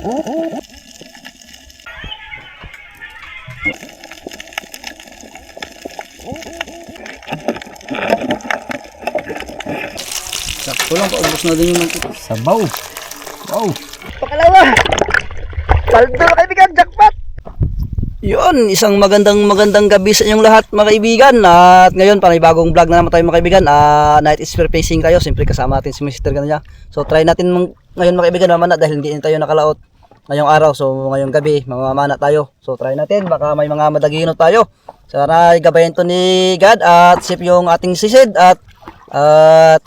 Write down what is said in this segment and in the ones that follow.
Sakto lang, paubos na din yung mantika. Sabaw. Wow. Pangalawa. Paldo mga kaibigan, jackpot. Yun, isang magandang gabi sa inyong lahat mga kaibigan. At ngayon, panibagong vlog na naman tayo mga kaibigan. Night spear fishing tayo. Siyempre kasama natin si Mr. Ganyan. So try natin ngayon mga kaibigan mamana dahil hindi tayo nakalaot ngayong araw. So ngayong gabi, mamamana tayo. So try natin, baka may mga madaginot tayo. Sana gabayan to ni God at sip yung ating sisid at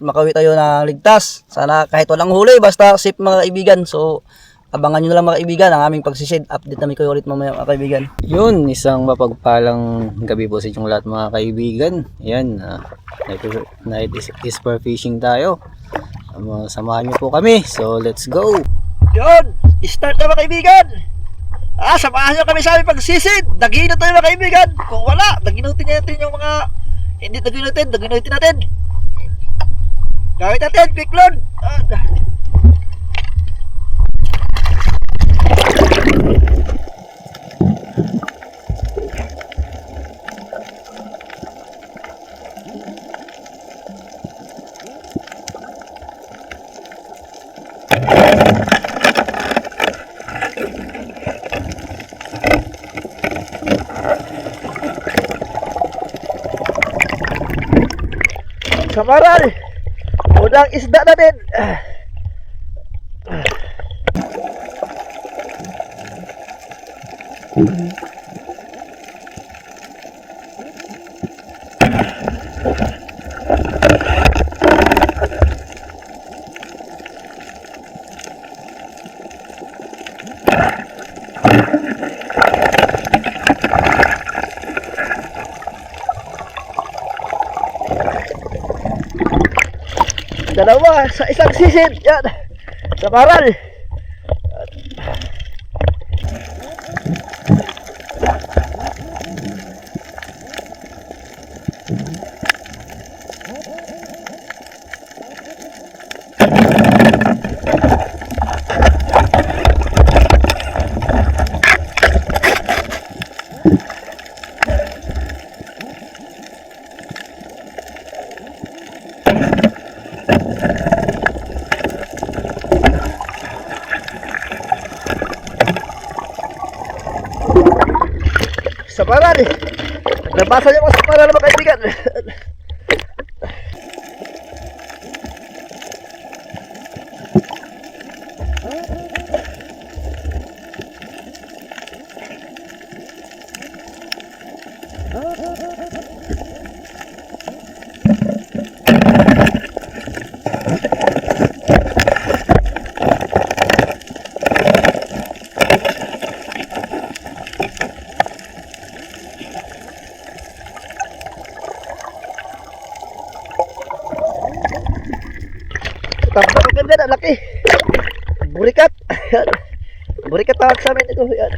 makawi tayo ng ligtas. Sana kahit walang huli, basta sip mga kaibigan. So abangan nyo na lang mga kaibigan ang aming pagsisid. Update namin kayo ulit mamaya mga kaibigan. Yun, isang mapagpalang gabi po sa inyong lahat mga kaibigan. Ayan, night is for fishing tayo. Samahan nyo po kami. So let's go. Yun, start na mga kaibigan. Samahan nyo kami sa aming pagsisid. Daginot tayo mga kaibigan. Kung wala, daginutin natin yung mga hindi daginutin natin. Gawin natin, piklon. Samaral, unang isda natin. Dalawa sa isang sisid. Yan. Samaral. Samaral. Nabasa niyo mga samaral mga kaibigan. Tapos ang ganda na, laki. Burikat. Burikat tawag sa amin ito. Yan.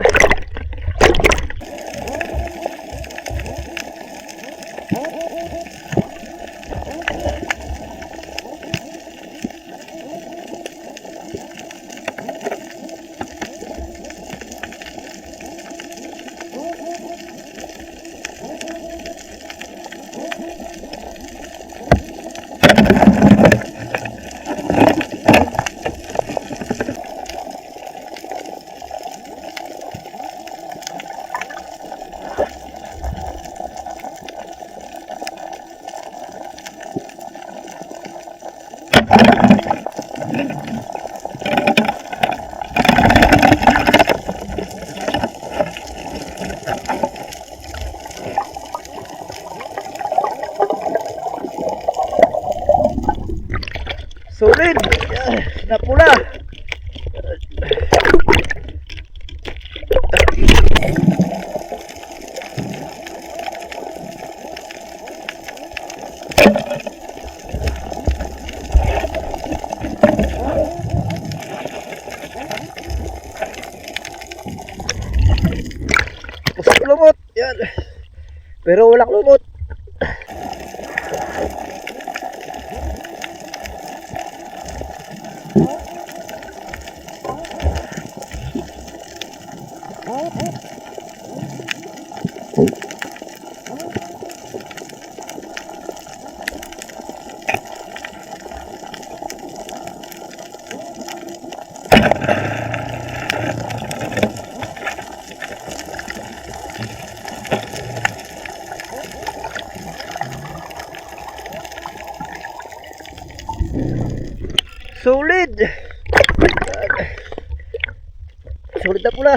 Solid. Napula. Pusok lumot. Yan. Pero walang lumot. Solid. Solid na pula.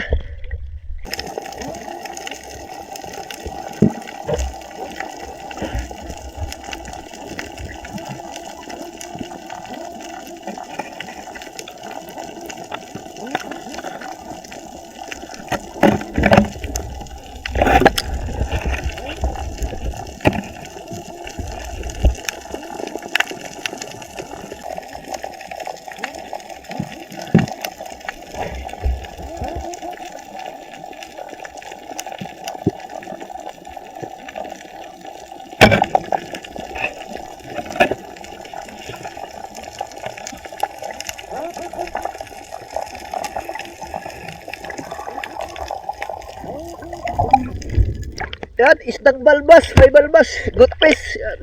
Yan, isdang balbas, may balbas, good fish. Yan.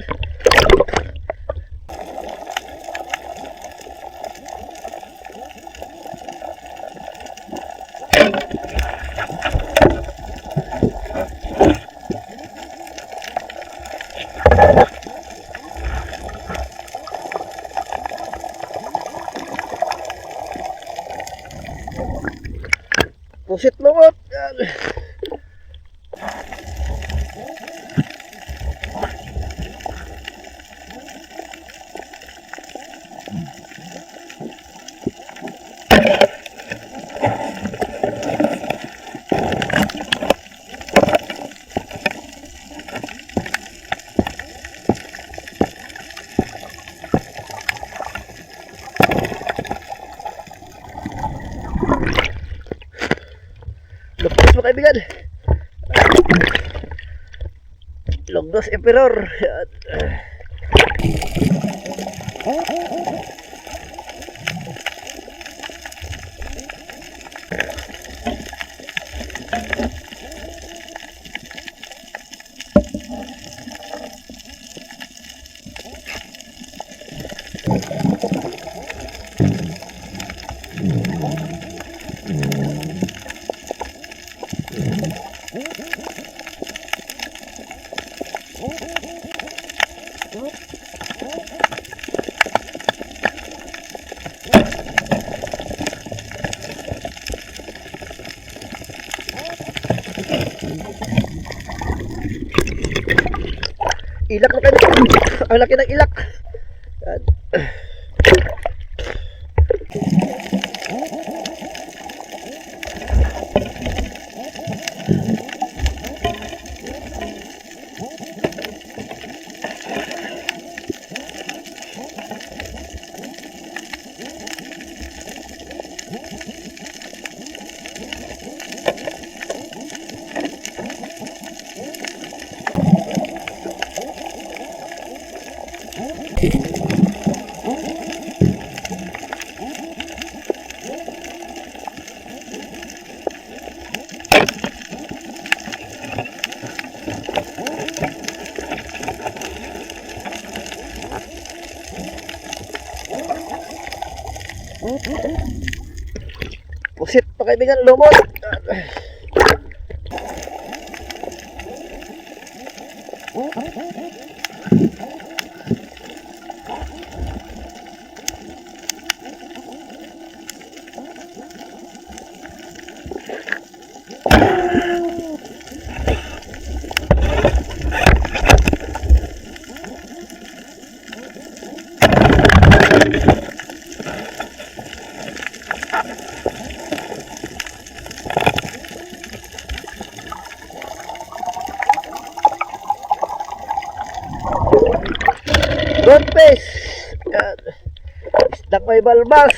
Pusit lumot. Yan. Lupos mga kaibigan. Longnos Emperor. Yan. Ilak na kayo. Ang laki ng ilak. Yan. Pusit pa kaibigan, lumot. Good fish. Yan. Isdang may balbas.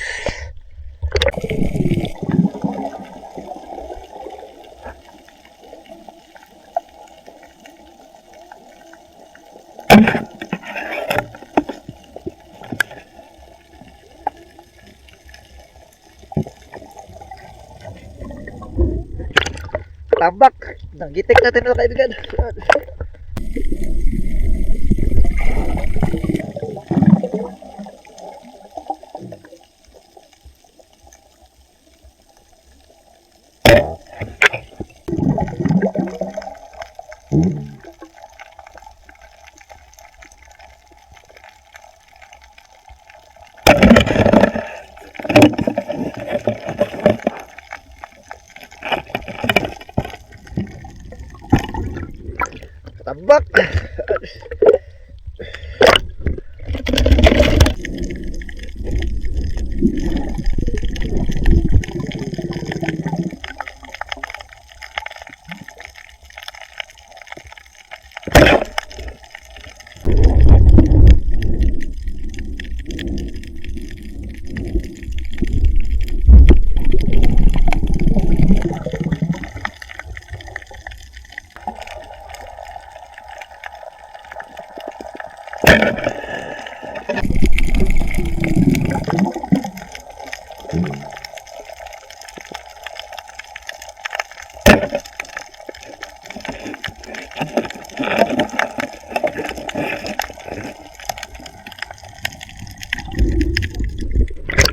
Tambak. Nagitik natin mga kaibigan. Yan.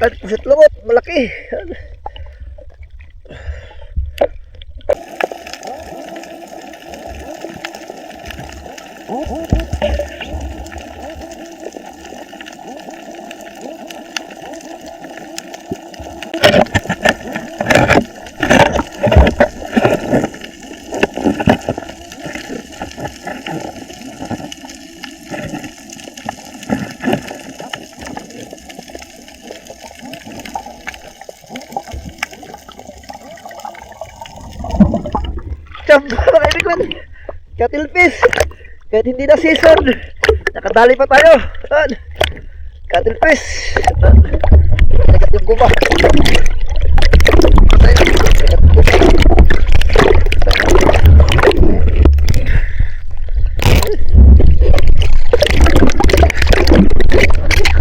At pusit lumot, malaki. Chamba mga kaibigan, katilpis. Kahit hindi na season, nakadali pa tayo. Katilpis. Nagat yung guma.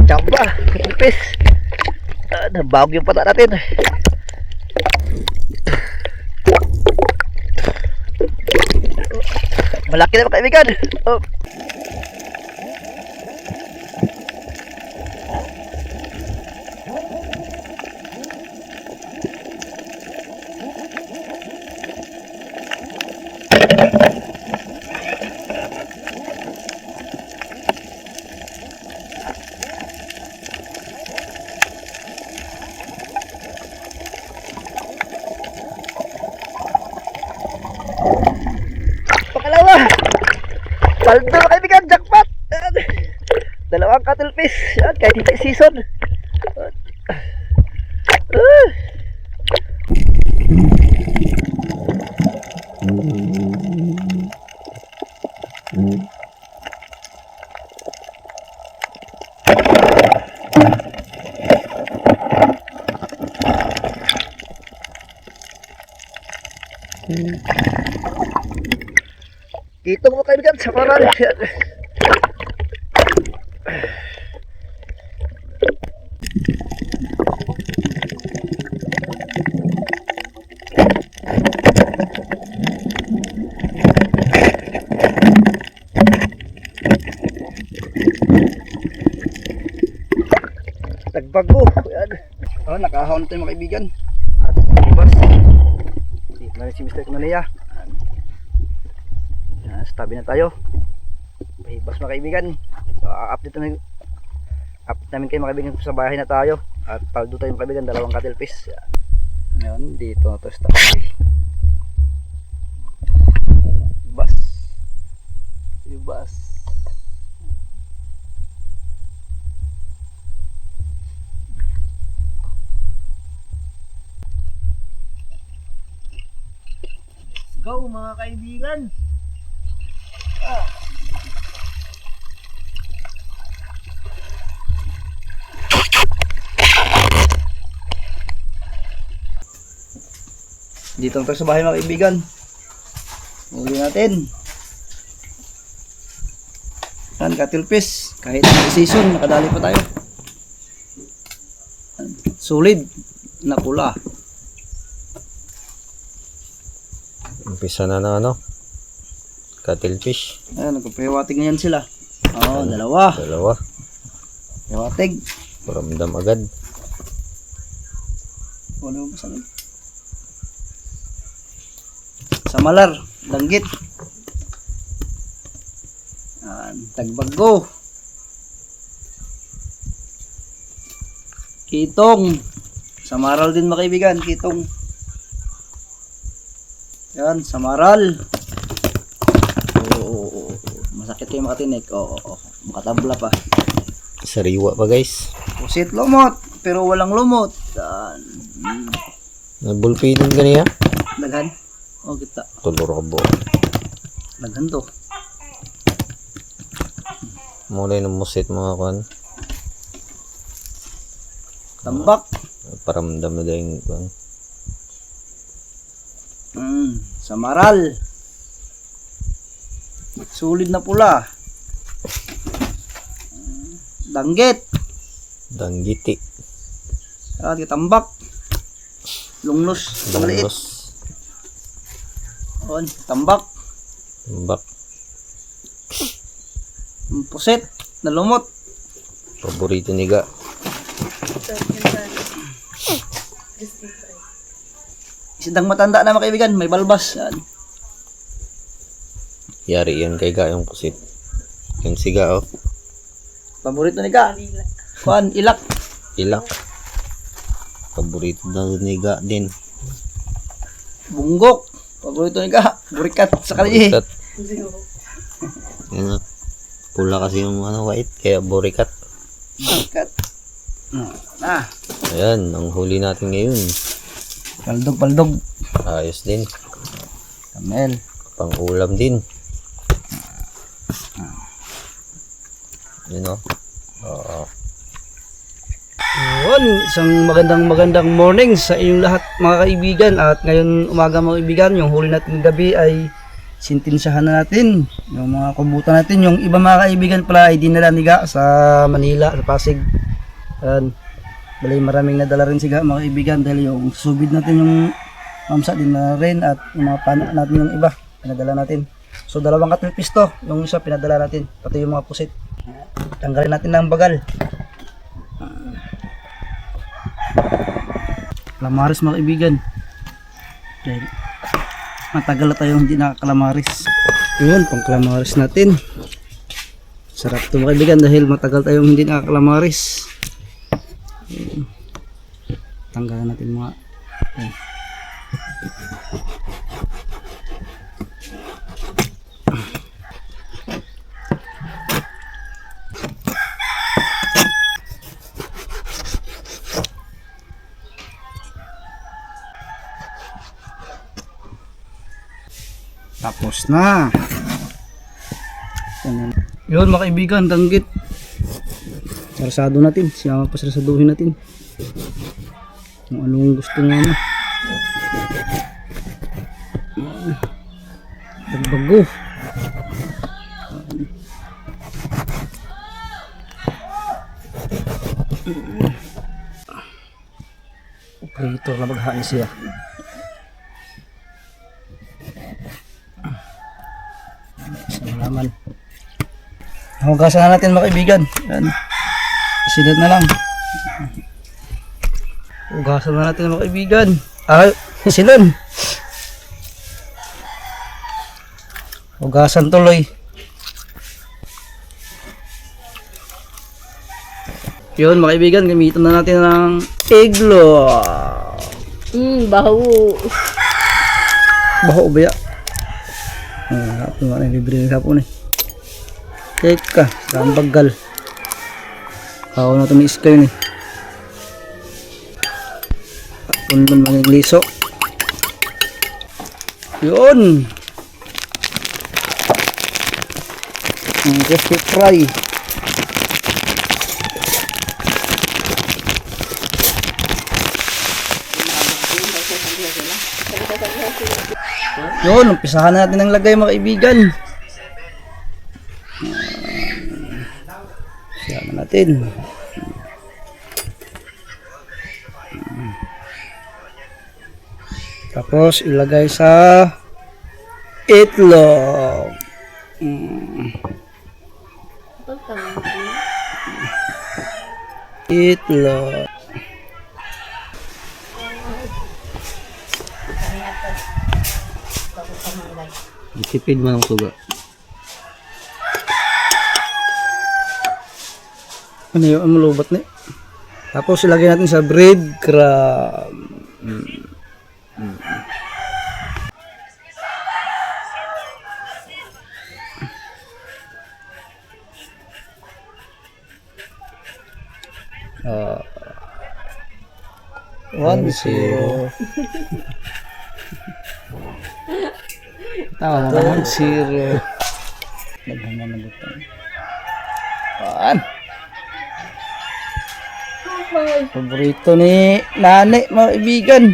Chamba, katilpis. Nabawag yung pata natin. Malaki na mga kaibigan. Oh. Pangalawa. Paldo mga kaibigan, jackpot. Dalawang cuttlefish. Yan, kahit hindi season. Itong mga kaibigan sa parang nagbago. Yan. Oh, nakahon tayo mga kaibigan. At ibas. Dito na rin si Mr. Kunalia. Yan, tabi na tayo. Ibas mga kaibigan. So, update namin kayo mga kaibigan sa bahay na tayo. At paldo tayo mga kaibigan, dalawang cuttlefish. Yan. Ngayon, dito na tayo sa tabi. Ibas. Ibas. Go mga kaibigan. Dito na tayo sa bahay mga kaibigan. Uli natin. Yan, cuttlefish. Kahit season, nakadali pa tayo. Solid na pula. Umpisa na ng ano? Cuttlefish. Ayan, nagpapahiwatig ngayon sila. Oo, dalawa. Dalawa. Hiwatig. Paramdam agad. Ano ba sabi? Samalar, langgit. Tagbago. Kitong. Samaral din mga kaibigan, kitong. Yan, samaral. Oo. Masakit yung makatinik. Oo. Makatabla pa. Sariwa pa guys. Pusit lumot, pero walang lumot. Yan. Nabulpinon ka niya? Daghan. Oh, kita. Tulor ka buo. Daghan to. Mulay ng musit mga kan. Tambak. Paramdam na dahil kan. Samaral. Sulit na pula. Danggit. Danggiti. At tambak. Lunglos. Maliit. Lunglos. On, tambak. Tambak. Puset. Nalumot. Paborito ni Ga. Isdang matanda na mga kaibigan. May balbas. Yan. Yari yan kay Ga yung pusit. Yung siga oh. Paborito ni Ka. Kuan, ilak. Ilak. Paborito daw ni Ga din. Bunggok. Paborito ni Ka. Burikat sa kali. Borikat. Yan, pula kasi yung white kaya borikat. Burikat. Ah. Ayan, ang huli natin ngayon. Paldog. Ayos din. Kamel. Pang ulam din. Yun o. Oo. Yun, isang magandang morning sa inyong lahat mga kaibigan. At ngayon umaga mga kaibigan, yung huli natin gabi ay sintinsyahan na natin. Yung mga kubutan natin, yung iba mga kaibigan pala ay dinala ni Ga sa Manila, sa Pasig. Ayan. Bali maraming nadala rin siga mga kaibigan dahil yung subid natin yung mamsa din na rin at yung mga panak natin yung iba pinadala natin. So dalawang katilpis to, yung isa pinadala natin, pati yung mga pusit. Tanggalin natin ng bagal. Kalamaris mga kaibigan. Dahil matagal na tayo hindi nakakalamaris. Yun, pang kalamaris natin. Sarap to mga kaibigan dahil matagal tayong hindi nakakalamaris. Tanggalan natin mga ayan. Tapos na. Yun mga kaibigan, danggit. Sarasado natin, siyama pa sarasaduhin natin. Kung anong gusto nga na. Bagbago. Operator na maghaan siya. Salaman. Hugasan na natin mga kaibigan. Yan. Isinad na lang. Hugasan na natin mga kaibigan. Silon. Hugasan tuloy. Yun mga kaibigan, gamitan na natin ng iglo. Baho. Baho ba ya? Hapon nga na libre ng hapon eh. Teka, saan bagal. Ako na tumis kayo eh. Punlon maging liso. Yun. Crispy fry. Yun, umpisahan natin ang lagay mga kaibigan. Siyaman natin. Tapos ilagay sa itlog. Itlog. Tipid mo ng suga. Ano yun? Ang malubat na. Tapos ilagay natin sa breadcrumb. Uh, 1-0. Tawa mo ba? 1-0. Naghangan na dito. Paborito ni nanay mga kaibigan.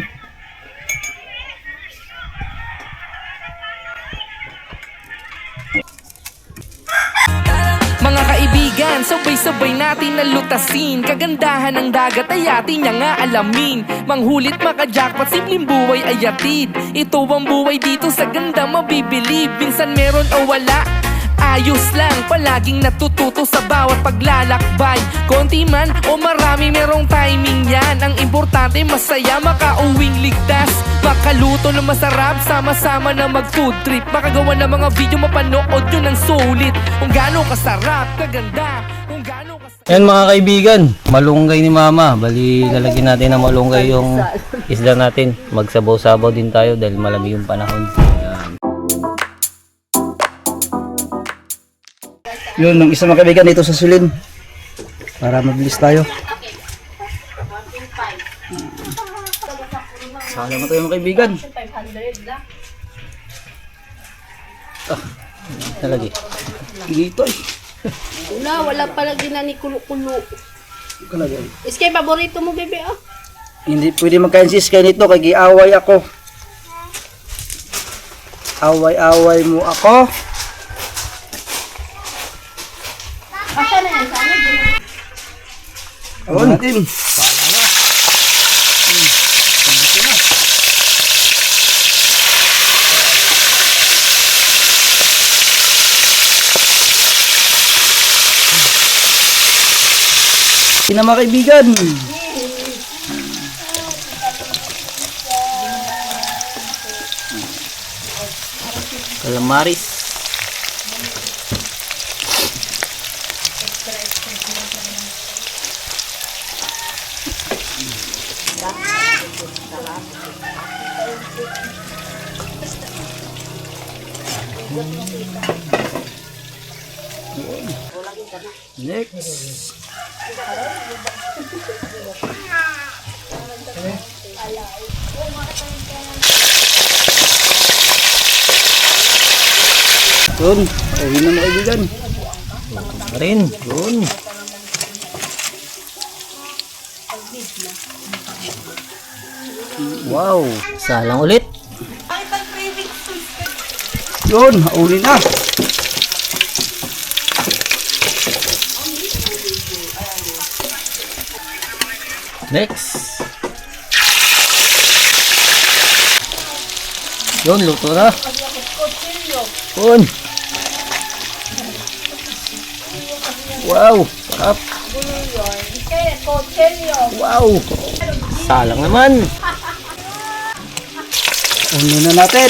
Mga kaibigan, kaibigan, sabay-sabay natin nalutasin. Kagandahan ng dagat ay atin niya nga alamin. Manghulit maka-jackpot, simpleng buhay ay atid. Ito ang buhay dito sa ganda mabibilib. Minsan meron o wala, ayos lang, palaging natututo sa bawat paglalakbay. Konti man o marami, merong timing yan. Ang importante masaya, makauwing ligtas, makaluto na masarap, sama-sama na mag-food trip, makagawa ng mga video, mapanood yun ng sulit. Kung gaano kasarap, kaganda, kung gaano kasarap. Yan mga kaibigan, malunggay ni mama. Bali, lalagyan natin ng malunggay yung isda natin. Magsabaw-sabaw din tayo dahil malamig yung panahon. Yan. Yun, ng isang mga kaibigan dito sa Sulin. Para mabilis tayo. Sayang na tayo mga kaibigan. Talagi. Dito eh. Wala pala ginani kulo-kulo. Kalagay. Iskay, paborito mo, bebe, oh. Hindi pwede magka-insist kayo nito, kaya giaway ako. Away-away mo ako. Awan natin. Sina mga kaibigan. Calamaris. Next. Yun, uwi na mga kaibigan. Rin. Yun. Wow. Salang ulit. Yun, uli na. Next. Yun, luto na. Yun. Wow, sarap. Wow. Salang naman. Uli na natin.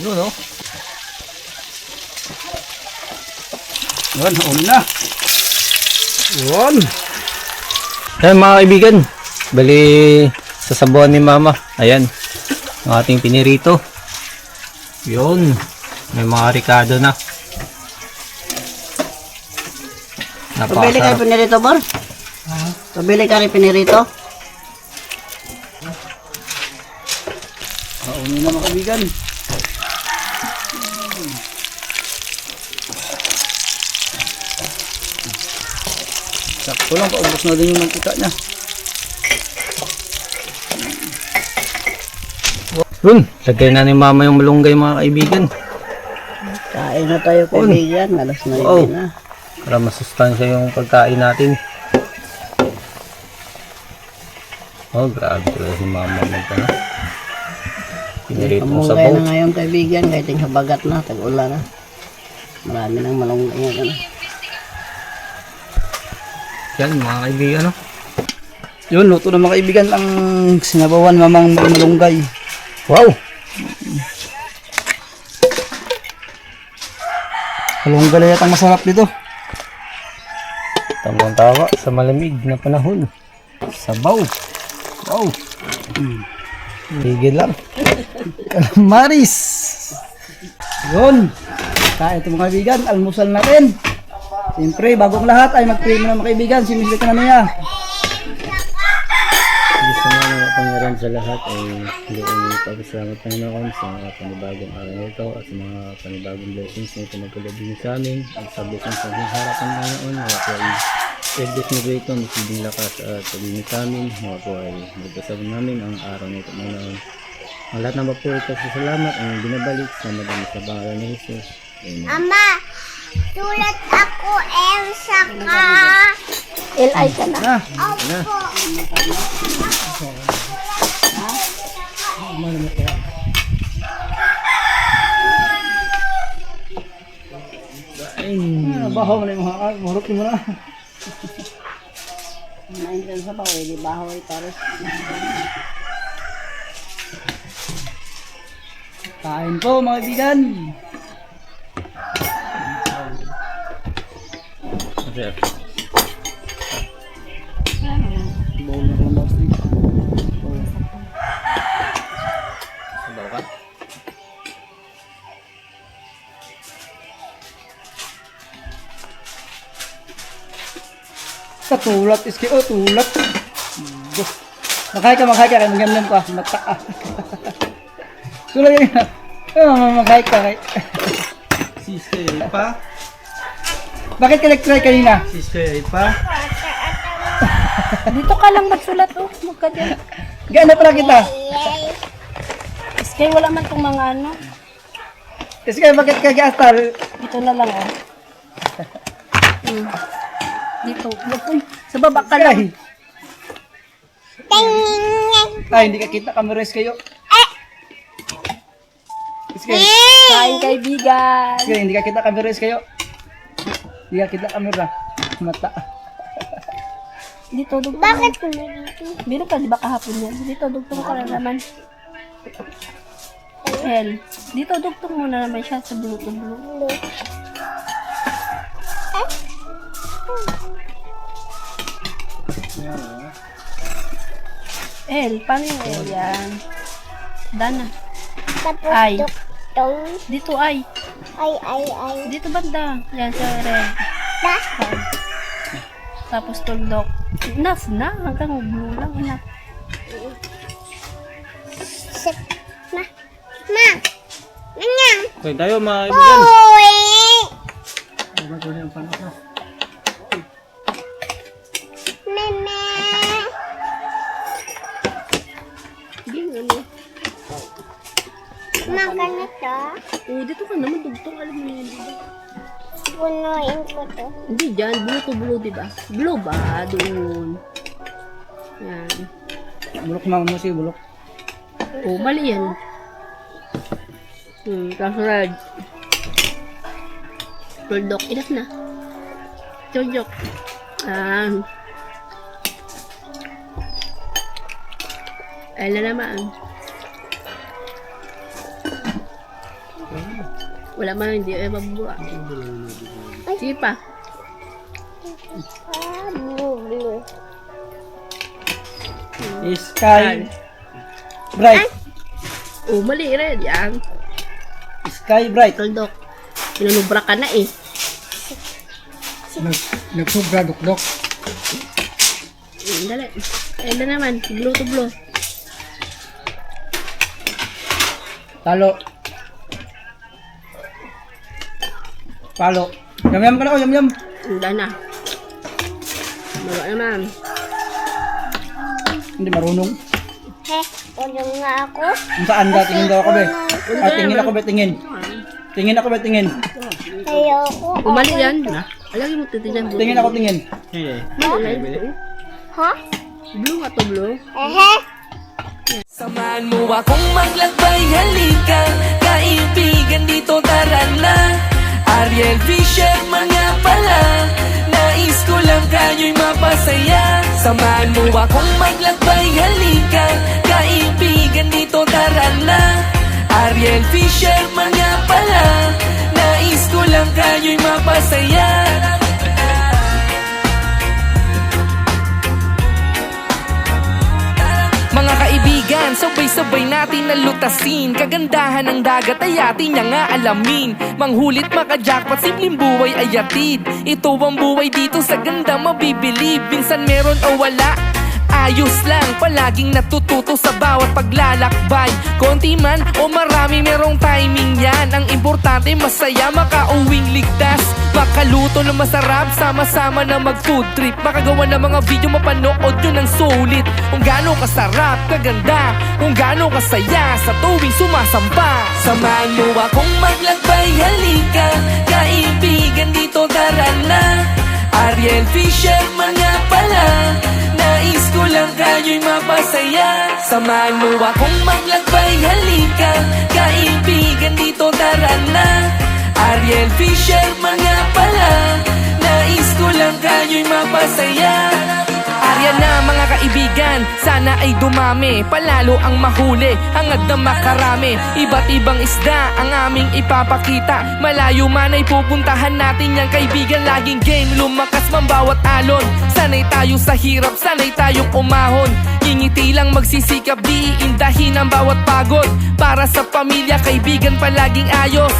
Yun, no? Yun, uli na. Yun. Ayan mga kaibigan, bali sasabuan ni mama. Ayan, ang ating pinirito. Yun, may mga ricado na. Pabili kayo Napakasarap. pinirito, Bor? Pabili ka rin pinirito? Uli na mga kaibigan. Sakto lang, paubos na din yung mantika niya. Yun, lagay na ni mama yung malunggay mga kaibigan. Kain na tayo kaibigan, alas na Wow. na. Para masustansya yung pagkain natin. Oh, grabe talaga si mama magkano. Pinirito sa Pamungkay sabaw. na ngayon kaibigan, kahit yung habagat na, tag-ulan na. Marami nang malunggay ngayon. Ano. Yan mga kaibigan, no? Yun, luto na mga kaibigan ang sinabawan mamang malunggay. Wow! Malunggay yata ang masarap dito. Tamang tawa sa malamig na panahon. Sabaw. Wow! Higil lang. Calamaris. Yun. Kaya ito mga kaibigan, almusal natin. Siyempre, bago ang lahat ay mag-pray muna mga kaibigan. Si Mr. Kananiya. Gusto mo makapangyarihan sa lahat ay hindi kami pagkasalamat Panginoon sa panibagong araw na ito at sa mga panibagong blessings na pinagkaloob niyo sa amin at sa blessings na harapan Panginoon. Mga po ay service mo rito, masiging lakas at paglimit sa amin. Mga po ay magkasama namin ang araw na ito Panginoon. Ang lahat ng papuri at salamat ang binabalik sa madami sa pangalan ni Jesus. Amen. Ama, sulat ako Elsa ka. L.I. ka na. Opo. Bahaw mo na yung mga mahurot mo na. Kumain ka sa bahoy, di bahoy pares. Kain po mga kaibigan. Sir. Bawal na lang boss. Sabaw ka? Tulat iski tulat. Makay ka kay magandang pa mata. Sulay na. Makay ka kay. Sister pa? Bakit ka nag-try kanina? Sister pa? Dito ka lang magsulat oh. Magka dyan. Gaano pala kita? Iskay wala man tong mga ano. Iski bakit ka gastar? Dito na lang oh. Dito. Uy, sa baba ka lang. Ay, hindi ka kita kameres kayo. Iski, Kain kaibigan. iski, hindi ka kita kameres kayo. Hindi ka kita kamera. Mata. Dito dugtong. Bakit ko dito? Biro ka di ba kahapon yan? Dito dugtong ka na naman. Hell. Dito dugtong mo na naman siya sa blue. El, paano yung El yan? Dana. Tapos Ay. duktong. Dito ay. Ay. Dito banda. Yan sa red. Da? Ay. Tapos tuldok. Nas na. Hanggang blue lang. Anak. Sit. Ma. Nanyang. Okay tayo mga kaibigan. Uy. Meme. Hindi ano. Ma, ganito. Oh, dito ka naman dugtong. Alam mo yan. Diba? Punuin ko to. Hindi dyan. Blue to blue, diba? Blue ba? Doon. Yan. Bulok mga mo si bulok. Oh, mali yan. Tapos red. Tuldok. Enough na. Tuldok. Ayun na naman. Wala man, hindi ay mabubuha. Sige pa. Ah, blue. Sky. Bright. Oh, mali red. Yan. Sky bright. Tuldok. Pinanubra ka na eh. Nagsubra dukdok. Dali. Ayun na naman. Blue to blue. Talo. Palo. Yum ka na oh, yum. Wala na. Wala naman. Hindi marunong. He, tulong nga ako. Kung saan ka, tingin daw ako be. Ah, tingin ako be, tingin. Tingin ako be, tingin. Ayoko. Umali yan. Alagi mo titignan blue. Tingin ako, tingin. Mali yan. Ha? Blue nga to blue. Ehe. Samahan mo akong maglakbay, halika kaibigan, dito tara na. Ariel Fisher, mga pala, nais ko lang kayo'y mapasaya. Samahan mo akong maglakbay, halika kaibigan, dito tara na. Ariel Fisher, mga pala, nais ko lang kayo'y mapasaya. Mga kaibigan, sabay-sabay natin nalutasin. Kagandahan ng dagat ay atin niya nga alamin. Manghulit maka-jackpot, simpleng buhay ay atid. Ito ang buhay dito sa ganda mabibilib. Minsan meron o wala, ayos lang, palaging natututo sa bawat paglalakbay. Konti man o marami, merong timing yan. Ang importante masaya, makauwing ligtas, makaluto na masarap, sama-sama na mag-food trip, makagawa ng mga video, mapanood yun ng sulit. Kung gaano kasarap, kaganda, kung gaano kasaya sa tuwing sumasampa. Samahan mo akong maglakbay, halika, kaibigan, dito tara na. Ariel Fisher, mga pala, nais ko lang kayo'y mapasaya. Samahan mo akong maglakbay, halika, kaibigan, dito tara na. Ariel Fisher, mga pala, nais ko lang kayo'y mapasaya. Arya na mga kaibigan, sana ay dumami, palalo ang mahuli, hangad na makarami. Iba't ibang isda ang aming ipapakita, malayo man ay pupuntahan natin yang kaibigan. Laging game, lumakas man bawat alon, sanay tayo sa hirap, sanay tayong umahon. Ngingiti lang magsisikap, di iindahin ang bawat pagod, para sa pamilya, kaibigan, palaging ayos.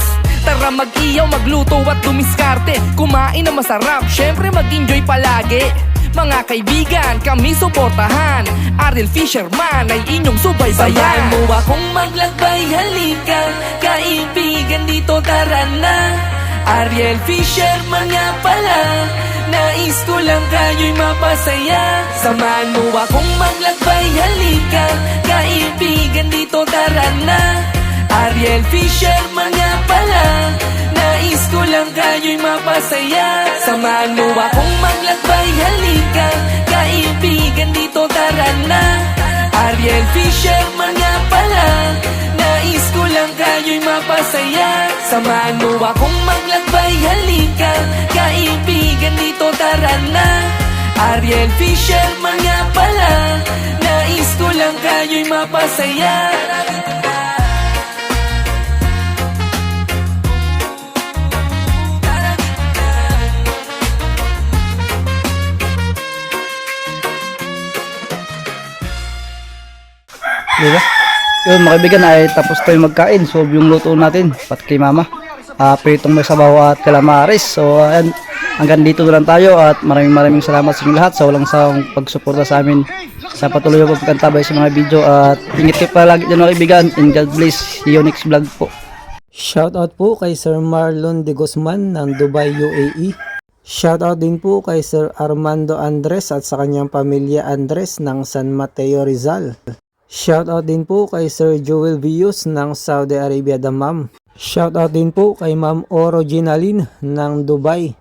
Tara mag-iyaw, magluto at dumiskarte, kumain na masarap, syempre mag-enjoy palagi. Mga kaibigan, kami suportahan, Ariel Fisherman ay inyong subaybayan. Samahan mo akong maglakbay, halika, kaibigan, dito tara na. Ariel Fisher, mga pala, nais ko lang kayo'y mapasaya. Samahan mo akong maglakbay, halika, kaibigan, dito tara na. Ariel Fisher, mga pala, nais ko lang kayo'y mapasaya. Samahan mo akong maglakbay, halika, kaibigan, dito tara na. Ariel Fisher, mga pala, nais ko lang kayo'y mapasaya. Samahan mo akong maglakbay, halika, kaibigan, dito tara na. Ariel Fisher, mga pala, nais ko lang kayo'y mapasaya. Diba? Yun mga kaibigan, ay tapos tayo magkain. So yung luto natin, pat kay mama, pritong may sabaw at calamares. So ayan, hanggang dito na lang tayo, at maraming salamat sa inyo lahat sa walang sawang pagsuporta sa amin sa patuloy na pagkantabay sa mga video. At ingit kayo palagi dyan mga kaibigan, and God bless. See you next vlog po. Shoutout po kay Sir Marlon de Guzman ng Dubai, UAE. Shoutout din po kay Sir Armando Andres at sa kanyang pamilya Andres ng San Mateo, Rizal. Shoutout din po kay Sir Joel Vius ng Saudi Arabia, Dammam. Shoutout din po kay Ma'am Oro Ginaline ng Dubai.